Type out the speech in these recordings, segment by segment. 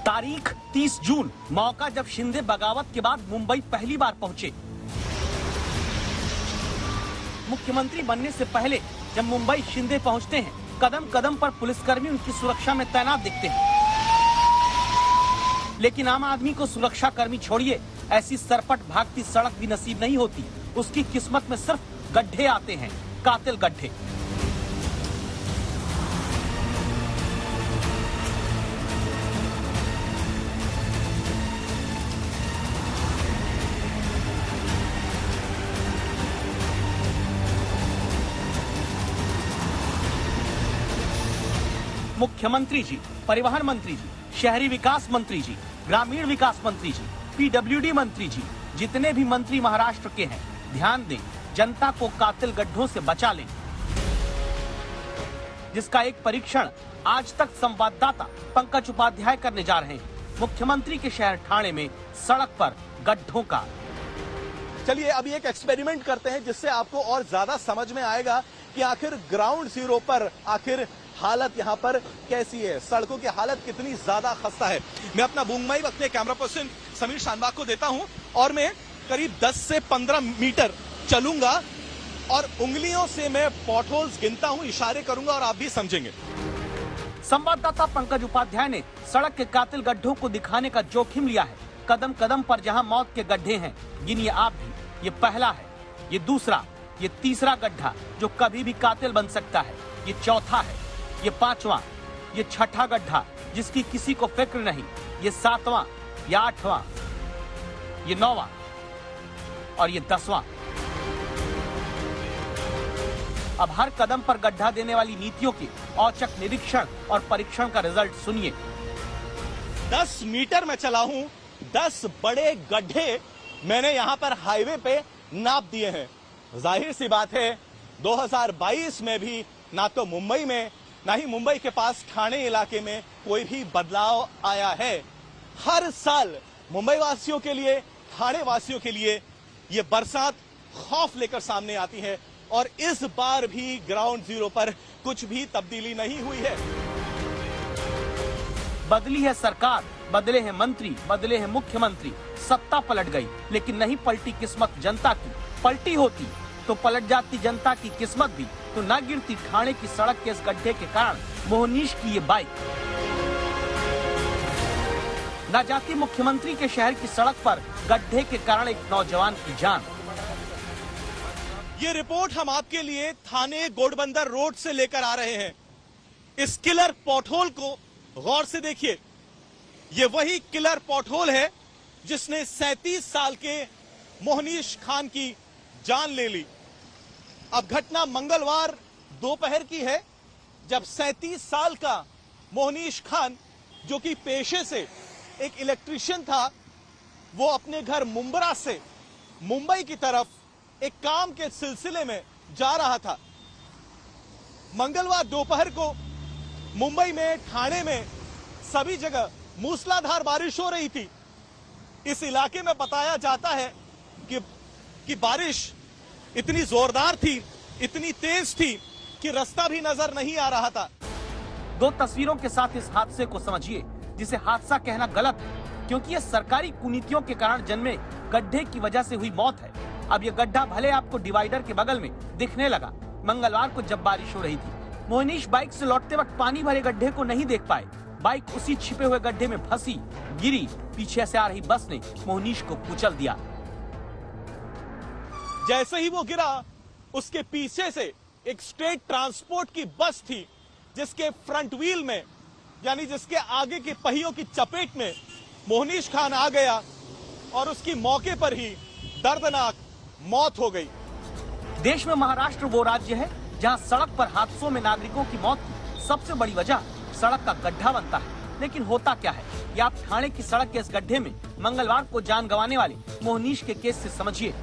तारीख 30 जून, मौका जब शिंदे बगावत के बाद मुंबई पहली बार पहुंचे। मुख्यमंत्री बनने से पहले जब मुंबई शिंदे पहुंचते हैं, कदम कदम पर पुलिसकर्मी उनकी सुरक्षा में तैनात दिखते हैं। लेकिन आम आदमी को सुरक्षा कर्मी छोड़िए, ऐसी सरपट भागती सड़क भी नसीब नहीं होती। उसकी किस्मत में सिर्फ गड्ढे आते हैं, कातिल गड्ढे। मुख्यमंत्री जी, परिवहन मंत्री जी, शहरी विकास मंत्री जी, ग्रामीण विकास मंत्री जी, पीडब्ल्यूडी मंत्री जी, जितने भी मंत्री महाराष्ट्र के हैं, ध्यान दें, जनता को कातिल गड्ढों से बचा लें। जिसका एक परीक्षण आज तक संवाददाता पंकज उपाध्याय करने जा रहे हैं। मुख्यमंत्री के शहर ठाणे में सड़क पर गड्ढों का। चलिए अभी एक एक्सपेरिमेंट करते हैं, जिससे आपको और ज्यादा समझ में आएगा कि आखिर ग्राउंड जीरो पर आखिर हालत यहाँ पर कैसी है, सड़कों की हालत कितनी ज्यादा खस्ता है। मैं अपना बूम माइक अपने कैमरा पर्सन समीर शानबाग को देता हूँ और मैं करीब 10 से 15 मीटर चलूंगा और उंगलियों से मैं पॉटहोल्स गिनता हूँ, इशारे करूंगा और आप भी समझेंगे। संवाददाता पंकज उपाध्याय ने सड़क के कातिल गड्ढों को दिखाने का जोखिम लिया है। कदम कदम पर जहां मौत के गड्ढे हैं, गिनिए आप भी। ये पहला है, ये दूसरा, ये तीसरा गड्ढा जो कभी भी कातिल बन सकता है, ये चौथा है, ये पांचवा, ये छठा गड्ढा जिसकी किसी को फिक्र नहीं, ये सातवां, ये आठवां, ये नौवां और ये 10वां। अब हर कदम पर गड्ढा देने वाली नीतियों के औचक निरीक्षण और परीक्षण का रिजल्ट सुनिए। 10 मीटर में चला हूं, 10 बड़े गड्ढे मैंने यहां पर हाईवे पे नाप दिए हैं। जाहिर सी बात है 2022 में भी ना तो मुंबई में ना ही मुंबई के पास ठाणे इलाके में कोई भी बदलाव आया है। हर साल मुंबई वासियों के लिए, ठाणे वासियों के लिए ये बरसात खौफ लेकर सामने आती है और इस बार भी ग्राउंड जीरो पर कुछ भी तब्दीली नहीं हुई है। बदली है सरकार, बदले हैं मंत्री, बदले हैं मुख्यमंत्री, सत्ता पलट गई, लेकिन नहीं पलटी किस्मत जनता की। पलटी होती तो पलट जाती जनता की किस्मत भी, तो न गिरती ठाणे की सड़क के इस गड्ढे के कारण मोहनीश की ये बाइक, न जाती मुख्यमंत्री के शहर की सड़क पर गड्ढे के कारण एक नौजवान की जान। ये रिपोर्ट हम आपके लिए थाने गोडबंदर रोड से लेकर आ रहे हैं। इस किलर पॉटहोल को गौर से देखिए। ये वही किलर पॉटहोल है जिसने 37 साल के मोहनीश खान की जान ले ली। अब घटना मंगलवार दोपहर की है, जब 37 साल का मोहनीश खान, जो कि पेशे से एक इलेक्ट्रीशियन था, वो अपने घर मुंब्रा से मुंबई की तरफ एक काम के सिलसिले में जा रहा था। मंगलवार दोपहर को मुंबई में, ठाणे में सभी जगह मूसलाधार बारिश हो रही थी। इस इलाके में बताया जाता है कि बारिश इतनी जोरदार थी, इतनी तेज थी कि रास्ता भी नजर नहीं आ रहा था। दो तस्वीरों के साथ इस हादसे को समझिए, जिसे हादसा कहना गलत है, क्योंकि ये सरकारी कुनीतियों के कारण जन्मे गड्ढे की वजह से हुई मौत है। अब ये गड्ढा भले आपको डिवाइडर के बगल में दिखने लगा, मंगलवार को जब बारिश हो रही थी, मोहनीश बाइक से लौटते वक्त पानी भरे गड्ढे को नहीं देख पाए। बाइक उसी छिपे हुए गड्ढे में फंसी, गिरी, पीछे से आ रही बस ने मोहनीश को कुचल दिया। जैसे ही वो गिरा, उसके पीछे से एक स्टेट ट्रांसपोर्ट की बस थी, जिसके फ्रंट व्हील में, यानी जिसके आगे के पहियों की चपेट में मोहनीश खान आ गया और उसकी मौके पर ही दर्दनाक मौत हो गई। देश में महाराष्ट्र वो राज्य है जहां सड़क पर हादसों में नागरिकों की मौत की सबसे बड़ी वजह सड़क का गड्ढा बनता है। लेकिन होता क्या है, ये आप ठाणे की सड़क के इस गड्ढे में मंगलवार को जान गंवाने वाले मोहनीश के केस से समझिए।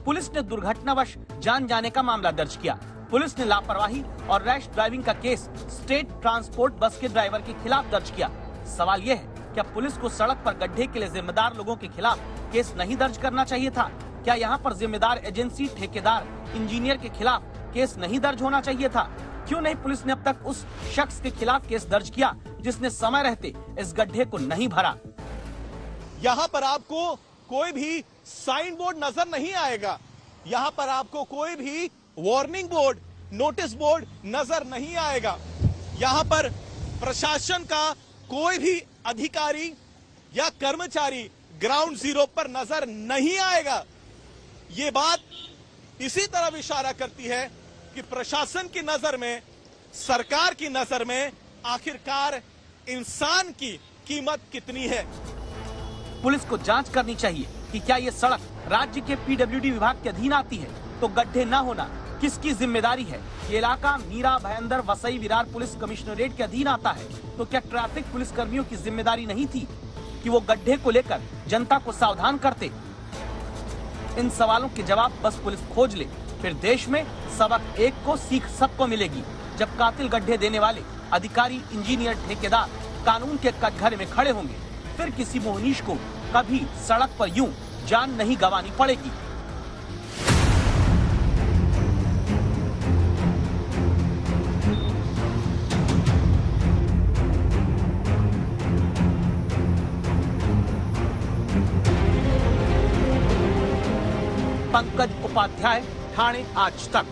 पुलिस ने दुर्घटनावश जान जाने का मामला दर्ज किया। पुलिस ने लापरवाही और रैश ड्राइविंग का केस स्टेट ट्रांसपोर्ट बस के ड्राइवर के खिलाफ दर्ज किया। सवाल यह है, क्या पुलिस को सड़क पर गड्ढे के लिए जिम्मेदार लोगों के खिलाफ केस नहीं दर्ज करना चाहिए था? क्या यहाँ पर जिम्मेदार एजेंसी, ठेकेदार, इंजीनियर के खिलाफ केस नहीं दर्ज होना चाहिए था? क्यों नहीं पुलिस ने अब तक उस शख्स के खिलाफ केस दर्ज किया जिसने समय रहते इस गड्ढे को नहीं भरा? यहां पर आपको कोई भी साइन बोर्ड नजर नहीं आएगा, यहां पर आपको कोई भी वार्निंग बोर्ड, नोटिस बोर्ड नजर नहीं आएगा। यहां पर प्रशासन का कोई भी अधिकारी या कर्मचारी ग्राउंड जीरो पर नजर नहीं आएगा। ये बात इसी तरफ इशारा करती है कि प्रशासन की नजर में, सरकार की नजर में आखिरकार इंसान की कीमत कितनी है। पुलिस को जांच करनी चाहिए कि क्या ये सड़क राज्य के पीडब्ल्यूडी विभाग के अधीन आती है, तो गड्ढे न होना किसकी जिम्मेदारी है? ये इलाका मीरा, भयंदर, वसई, विरार पुलिस कमिश्नरेट के अधीन आता है, तो क्या ट्रैफिक पुलिस कर्मियों की जिम्मेदारी नहीं थी कि वो गड्ढे को लेकर जनता को सावधान करते? इन सवालों के जवाब बस पुलिस खोज ले, फिर देश में सबक एक को सीख सबको मिलेगी। जब कातिल गड्ढे देने वाले अधिकारी, इंजीनियर, ठेकेदार कानून के कटघरे में खड़े होंगे, फिर किसी मोहनीश को कभी सड़क पर यूं जान नहीं गंवानी पड़ेगी। पंकज उपाध्याय, ठाणे आज तक।